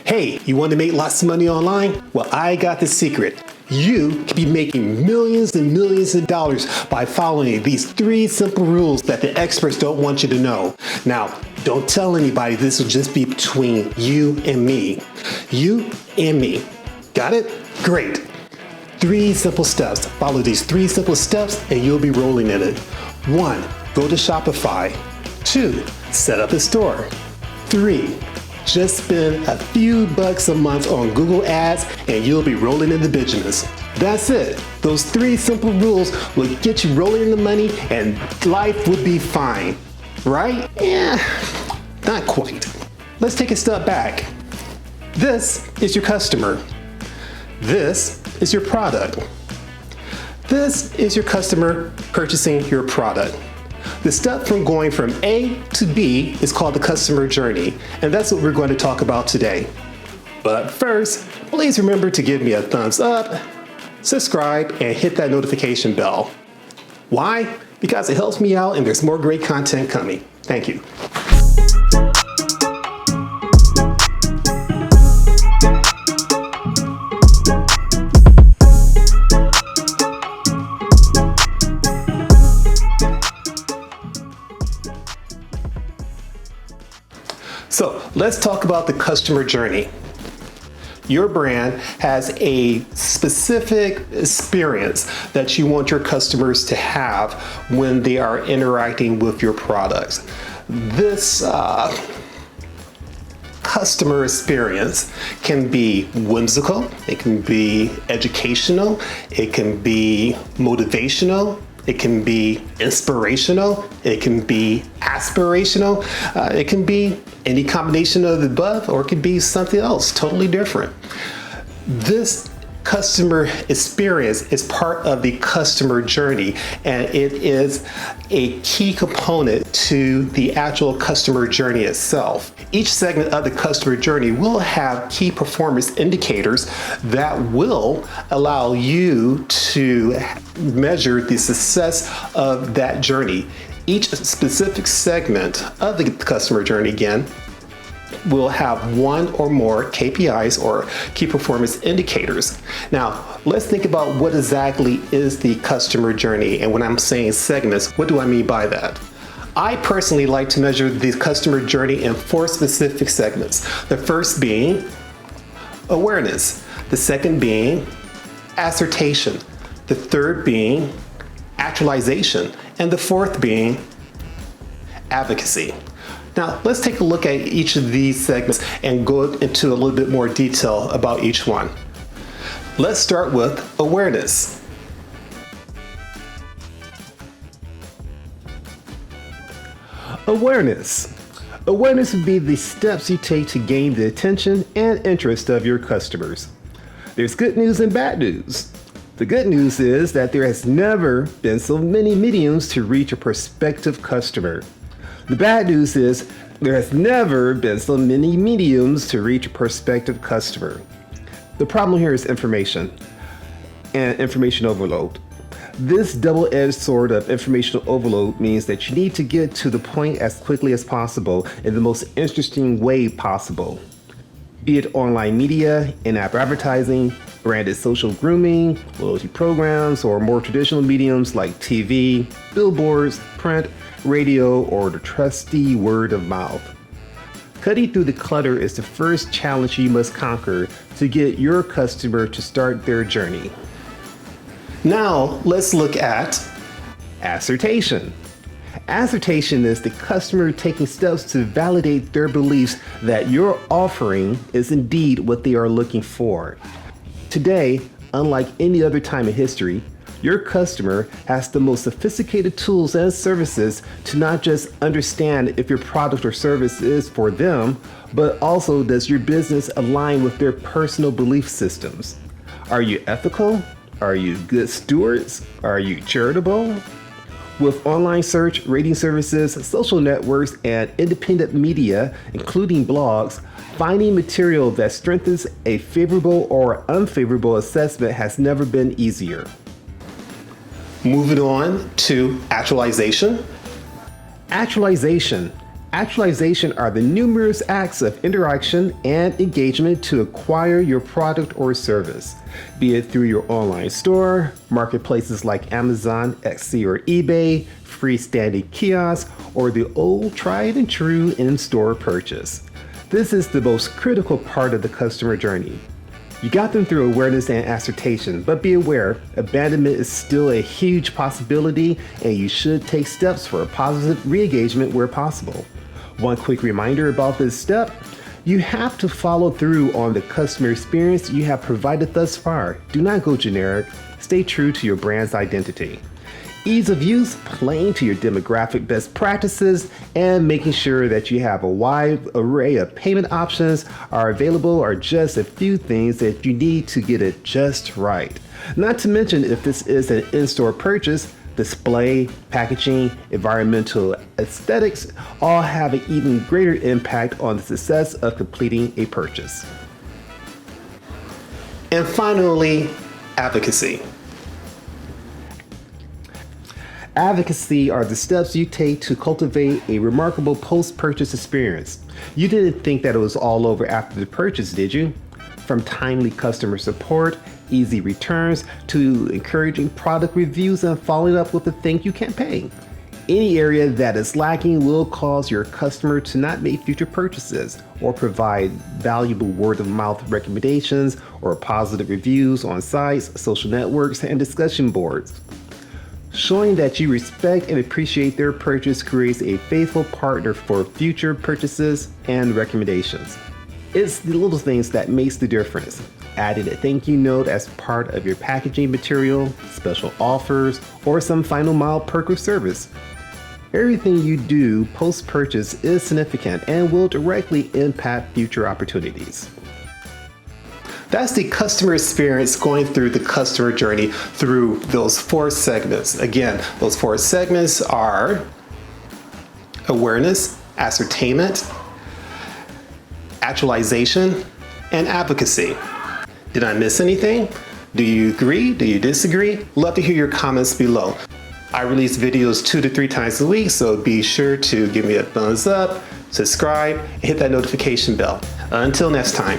Hey, you want to make lots of money online? Well, I got the secret. You can be making millions and millions of dollars by following these 3 simple rules that the experts don't want you to know. Now, don't tell anybody. This will just be between you and me. You and me. Got it? Great. 3 simple steps. Follow these 3 simple steps and you'll be rolling in it. 1, go to Shopify. 2, set up a store. 3, just spend a few bucks a month on Google Ads and you'll be rolling in the business. That's it. Those 3 simple rules will get you rolling in the money and life would be fine. Right? Yeah, not quite. Let's take a step back. This is your customer. This is your product. This is your customer purchasing your product. The step from going from A to B is called the customer journey, and that's what we're going to talk about today. But first, please remember to give me a thumbs up, subscribe, and hit that notification bell. Why? Because it helps me out and there's more great content coming. Thank you. So let's talk about the customer journey. Your brand has a specific experience that you want your customers to have when they are interacting with your products. This customer experience can be whimsical, it can be educational, it can be motivational, it can be inspirational, it can be aspirational, it can be any combination of the above, or it could be something else totally different. This customer experience is part of the customer journey, and it is a key component to the actual customer journey itself. Each segment of the customer journey will have key performance indicators that will allow you to measure the success of that journey. Each specific segment of the customer journey, again, will have 1 or more KPIs or key performance indicators. Now, let's think about what exactly is the customer journey. And when I'm saying segments, what do I mean by that? I personally like to measure the customer journey in 4 specific segments. The first being awareness, the second being assertation, the third being actualization, and the 4th being advocacy. Now, let's take a look at each of these segments and go into a little bit more detail about each one. Let's start with awareness. Awareness. Awareness would be the steps you take to gain the attention and interest of your customers. There's good news and bad news. The good news is that there has never been so many mediums to reach a prospective customer. The bad news is there has never been so many mediums to reach a prospective customer. The problem here is information and information overload. This double-edged sword of informational overload means that you need to get to the point as quickly as possible in the most interesting way possible. Be it online media, in-app advertising, branded social grooming, loyalty programs, or more traditional mediums like TV, billboards, print, radio, or the trusty word of mouth. Cutting through the clutter is the first challenge you must conquer to get your customer to start their journey. Now, let's look at assertation. Assertation is the customer taking steps to validate their beliefs that your offering is indeed what they are looking for. Today, unlike any other time in history, your customer has the most sophisticated tools and services to not just understand if your product or service is for them, but also does your business align with their personal belief systems. Are you ethical? Are you good stewards? Are you charitable? With online search, rating services, social networks, and independent media, including blogs, finding material that strengthens a favorable or unfavorable assessment has never been easier. Moving on to actualization. Actualization Actualization are the numerous acts of interaction and engagement to acquire your product or service, be it through your online store, marketplaces like Amazon, Etsy, or eBay, freestanding kiosks, or the old tried and true in-store purchase. This is the most critical part of the customer journey. You got them through awareness and assertation, but be aware, abandonment is still a huge possibility and you should take steps for a positive re-engagement where possible. One quick reminder about this step, you have to follow through on the customer experience you have provided thus far. Do not go generic, stay true to your brand's identity. Ease of use, playing to your demographic best practices, and making sure that you have a wide array of payment options are available are just a few things that you need to get it just right. Not to mention, if this is an in-store purchase, display, packaging, environmental aesthetics all have an even greater impact on the success of completing a purchase. And finally, advocacy. Advocacy are the steps you take to cultivate a remarkable post-purchase experience. You didn't think that it was all over after the purchase, did you? From timely customer support, easy returns, to encouraging product reviews and following up with a thank you campaign. Any area that is lacking will cause your customer to not make future purchases or provide valuable word-of-mouth recommendations or positive reviews on sites, social networks, and discussion boards. Showing that you respect and appreciate their purchase creates a faithful partner for future purchases and recommendations. It's the little things that makes the difference. Adding a thank you note as part of your packaging material, special offers, or some final mile perk or service. Everything you do post-purchase is significant and will directly impact future opportunities. That's the customer experience going through the customer journey through those 4 segments. Again, those 4 segments are awareness, ascertainment, actualization, and advocacy. Did I miss anything? Do you agree? Do you disagree? Love to hear your comments below. I release videos 2 to 3 times a week, so be sure to give me a thumbs up, subscribe, and hit that notification bell. Until next time.